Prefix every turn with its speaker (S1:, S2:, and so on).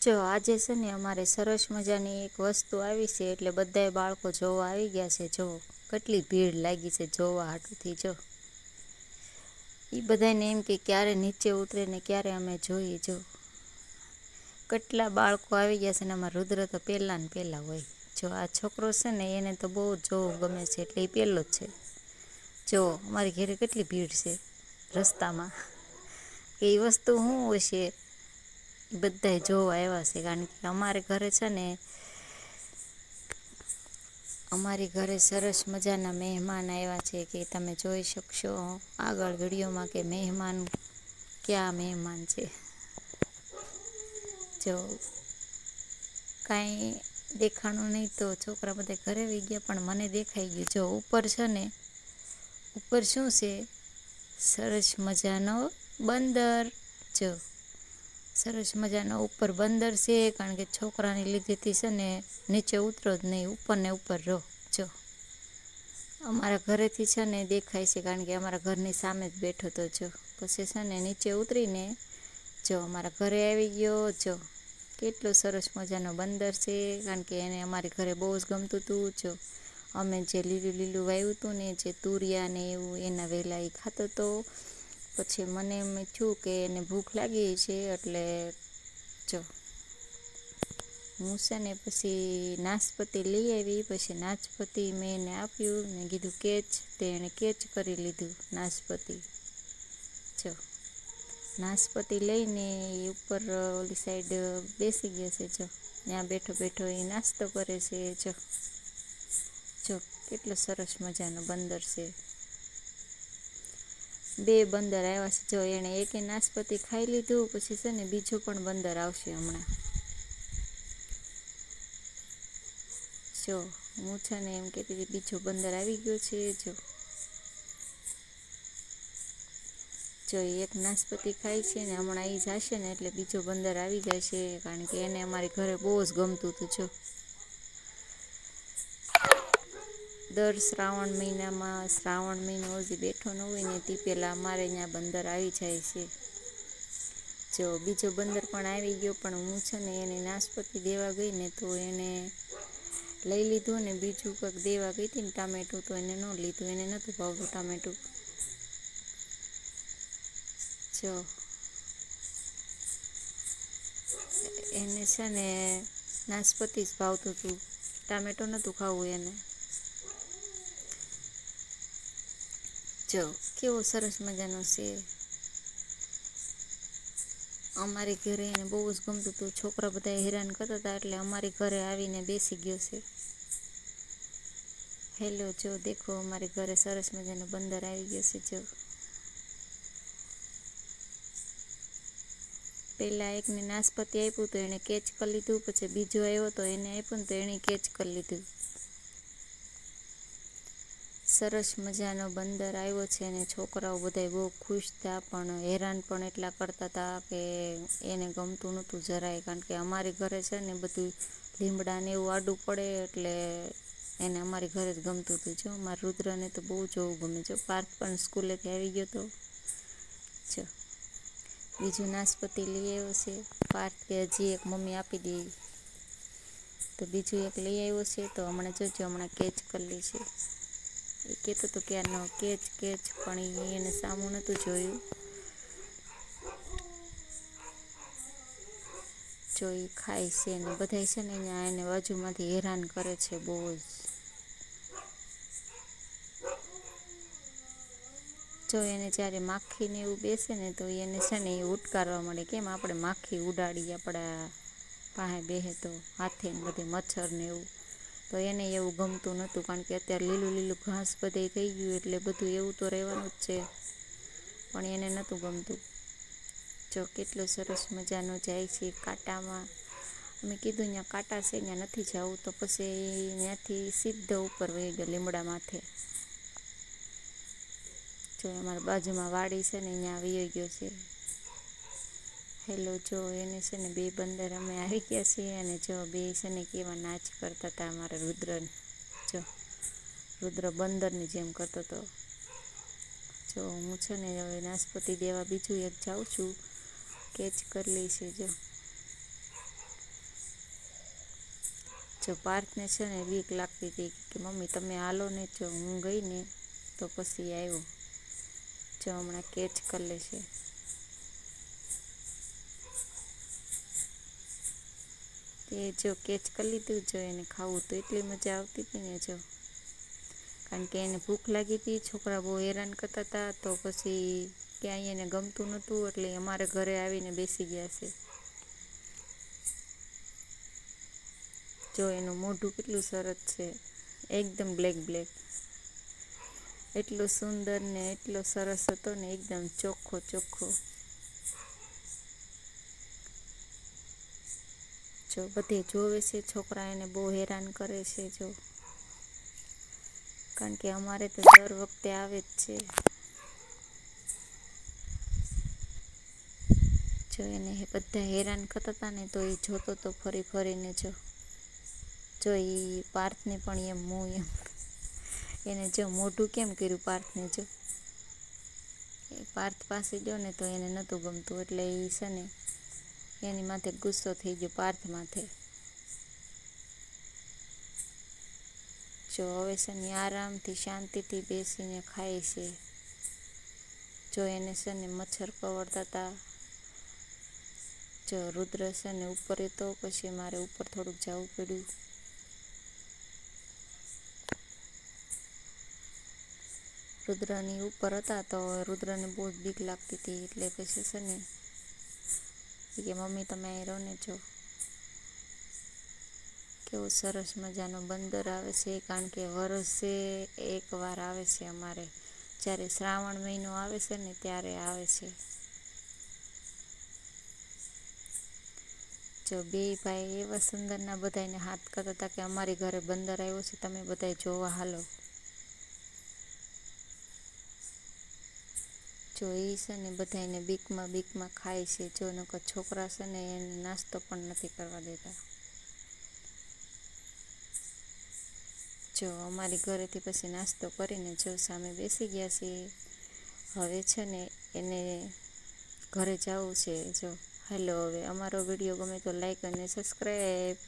S1: જો આજે છે ને અમારે સરસ મજાની એક વસ્તુ આવી છે, એટલે બધાય બાળકો જોવા આવી ગયા છે. જો કેટલી ભીડ લાગી છે જોવા હાટુથી. જો એ બધાને એમ કે ક્યારે નીચે ઉતરે ને ક્યારે અમે જોઈએ. જો કેટલા બાળકો આવી ગયા છે ને અમારા રુદ્ર તો પહેલાં ને પહેલાં હોય. જો આ છોકરો છે ને એને તો બહુ જોવું ગમે છે, એટલે એ પહેલો જ છે. જો અમારી ઘરે કેટલી ભીડ છે રસ્તામાં. એ વસ્તુ શું હશે એ બધા જોવા આવ્યા છે, કારણ કે અમારે ઘરે છે ને અમારી ઘરે સરસ મજાના મહેમાન આવ્યા છે, કે તમે જોઈ શકશો આગળ વિડીયોમાં કે મહેમાન ક્યાં મહેમાન છે. જો કાંઈ દેખાણું નહીં તો છોકરા બધા ઘરે આવી ગયા, પણ મને દેખાઈ ગયું. જો ઉપર છે ને ઉપર શું છે, સરસ મજાનો બંદર. જો સરસ મજાનો ઉપર બંદર છે, કારણ કે છોકરાને લીધેથી છે ને નીચે ઉતરો જ નહીં, ઉપર ને ઉપર રહો. જો અમારા ઘરેથી છે ને દેખાય છે, કારણ કે અમારા ઘરની સામે જ બેઠો તો. જો પછી છે ને નીચે ઉતરીને જો અમારા ઘરે આવી ગયો. જો કેટલો સરસ મજાનો બંદર છે, કારણ કે એને અમારી ઘરે બહુ જ ગમતું હતું. જો અમે જે લીલું લીલું વાવ્યું હતું ને, જે તુરિયા ને એવું, એના વેલા એ ખાતો હતો. પછી મને એમ થયું કે એને ભૂખ લાગી છે, એટલે જો હું છે ને પછી નાશપતી લઈ આવી. પછી નાશપતી મેં એને આપ્યું ને કીધું કેચ, તે એણે કેચ કરી લીધું નાશપતી. જો નાશપતી લઈને એ ઉપર ઓલી સાઈડ બેસી ગયો છે. જો ત્યાં બેઠો બેઠો એ નાસ્તો કરે છે. જો કેટલો સરસ મજાનો બંદર છે. બે બંદર આવ્યા છે. જો એણે એક નાશપતી ખાઈ લીધું, પછી છે ને બીજું પણ બંદર આવશે હમણાં. જો હું છે ને એમ કહેતી હતી બીજો બંદર આવી ગયો છે. જો એક નાશપતી ખાય છે ને હમણાં એ જશે ને એટલે બીજો બંદર આવી જાય છે, કારણ કે એને અમારી ઘરે બહુ જ ગમતું હતું. જો દર શ્રાવણ મહિનામાં, શ્રાવણ મહિનો હજી બેઠો ન હોય ને તે પહેલાં અમારે અહીંયા બંદર આવી જાય છે. જો બીજો બંદર પણ આવી ગયો, પણ હું છે ને એને નાશપતી દેવા ગઈ ને તો એને લઈ લીધું, ને બીજું કંઈક દેવા ગઈ હતી ને ટામેટું, તો એને ન લીધું, એને નહોતું ભાવતું ટામેટું. જો એને છે ને નાશપતી જ ભાવતું હતું, ટામેટું નહોતું ખાવું એને. જો કેવો સરસ મજાનો છે. અમારી ઘરે એને બહુ જ ગમતું હતું. છોકરા બધા હેરાન કરતા હતા, એટલે અમારી ઘરે આવીને બેસી ગયો છે. હેલો, જો દેખો અમારી ઘરે સરસ મજાનો બંદર આવી ગયો છે. જો પહેલાં એકને નાશપતી આપ્યું તો એણે કેચ કરી લીધું, પછી બીજો આવ્યો તો એને આપ્યું ને તો એણે કેચ કરી લીધું. સરસ મજાનો બંદર આવ્યો છે, અને છોકરાઓ બધા બહુ ખુશ થયા, પણ હેરાન પણ એટલા કરતા હતા કે એને ગમતું નહોતું જરાય, કારણ કે અમારી ઘરે છે ને બધું લીમડાને એવું આડું પડે, એટલે એને અમારી ઘરે જ ગમતું હતું. જો મારા રુદ્રને તો બહુ જોવું ગમે. જો પાર્થ પણ સ્કૂલેથી આવી ગયો તો. જો બીજું નાશપતી લઈ આવ્યો છે પાર્થ, કે હજી એક મમ્મી આપી દે, તો બીજું એક લઈ આવ્યો છે. તો હમણાં જોજો હમણાં કેચ કરી લે છે. એ કહેતો હતો કે આનો કેચ કેચ, પણ એને સામું નહોતું જોયું. જો એ ખાય છે ને બધાય છે ને અહીંયા એને બાજુમાંથી હેરાન કરે છે બહુ જ. જો એને જ્યારે માખીને એવું બેસે ને તો એને છે ને એ ઉટકારવા મળે. કેમ આપણે માખી ઉડાડીએ આપણા પાસે બેસે તો હાથે ને બધે મચ્છર ને એવું, તો એને એવું ગમતું નહોતું, કારણ કે અત્યારે લીલું લીલું ઘાસ બધે થઈ ગયું, એટલે બધું એવું તો રહેવાનું જ છે, પણ એને નહોતું ગમતું. જો કેટલો સરસ મજાનો જાય છે કાંટામાં. અમે કીધું ત્યાં કાંટા છે ત્યાં નથી જવું, તો પછી ત્યાંથી સીધો ઉપર વહી ગયો લીમડા માથે. જો અમારા બાજુમાં વાડી છે ને અહીંયા વહી ગયો છે. હેલો, જો એને છે ને બે બંદર અમે આવી ગયા છીએ, અને જો બે છે ને કેવા નાચ કરતા હતા અમારા રુદ્રને. જો રુદ્ર બંદરની જેમ કરતો હતો. જો હું છે ને હવે નાશપતી દેવા બીજું એક જાઉં છું, કેચ કરી લઈ છે. જો જો પાર્થને છે ને બીક લાગતી હતી કે મમ્મી તમે હાલો ને, જો હું ગઈ ને તો પછી આવ્યો. જો હમણાં કેચ કરી લેશે. એ જો કેચ કરી લીધું. જો એને ખાવું તો એટલી મજા આવતી હતી ને, જો કારણ કે એને ભૂખ લાગી હતી. છોકરા બહુ હેરાન કરતા હતા, તો પછી ક્યાંય એને ગમતું નહોતું, એટલે અમારે ઘરે આવીને બેસી ગયા છે. જો એનું મોઢું કેટલું સરસ છે, એકદમ બ્લેક બ્લેક. એટલો સુંદર ને એટલો સરસ હતો ને, એકદમ ચોખ્ખો ચોખ્ખો. જો બધે જોવે છે, છોકરા એને બહુ હેરાન કરે છે. જો કારણ કે અમારે તો દર વખતે આવે જ છે. જો એને બધા હેરાન કરતા હતા ને, તો એ જોતો તો ફરી ફરીને. જો એ પાર્થને પણ એમ એમ એને જો મોઢું કેમ કર્યું પાર્થને. જો એ પાર્થ પાસે જો ને તો એને નહોતું ગમતું, એટલે એ છે ને એની માથે ગુસ્સો થઈ ગયો, પાર્થ માથે. જો હવે છે ને આરામથી શાંતિથી બેસીને ખાય છે. જો એને છે ને મચ્છર કરડતા હતા. જો રુદ્ર છે ને ઉપર હતો, પછી મારે ઉપર થોડુંક જવું પડ્યું. રુદ્રની ઉપર હતા, તો રુદ્રને બહુ જ બીક લાગતી હતી, એટલે પછી છે ને કે મમ્મી તમે અહીં રહો ને. જો કેવું સરસ મજાનો બંદર આવે છે, કારણ કે વર્ષે એકવાર આવે છે અમારે. જ્યારે શ્રાવણ મહિનો આવે છે ને, ત્યારે આવે છે. જો બે ભાઈ એવા સુંદરના બધાને હાથ કરતા હતા કે અમારી ઘરે બંદર આવ્યો છે, તમે બધા જોવા હાલો. જો એ છે ને બધાને બીકમાં ખાય છે. જો નકર છોકરા છે ને એને નાસ્તો પણ નથી કરવા દેતા. જો અમારી ઘરેથી પછી નાસ્તો કરીને જો સામે બેસી ગયા છે. હવે છે ને એને ઘરે જવું છે. જો હાલો, હવે અમારો વિડીયો ગમે તો લાઈક અને સબસ્ક્રાઈબ.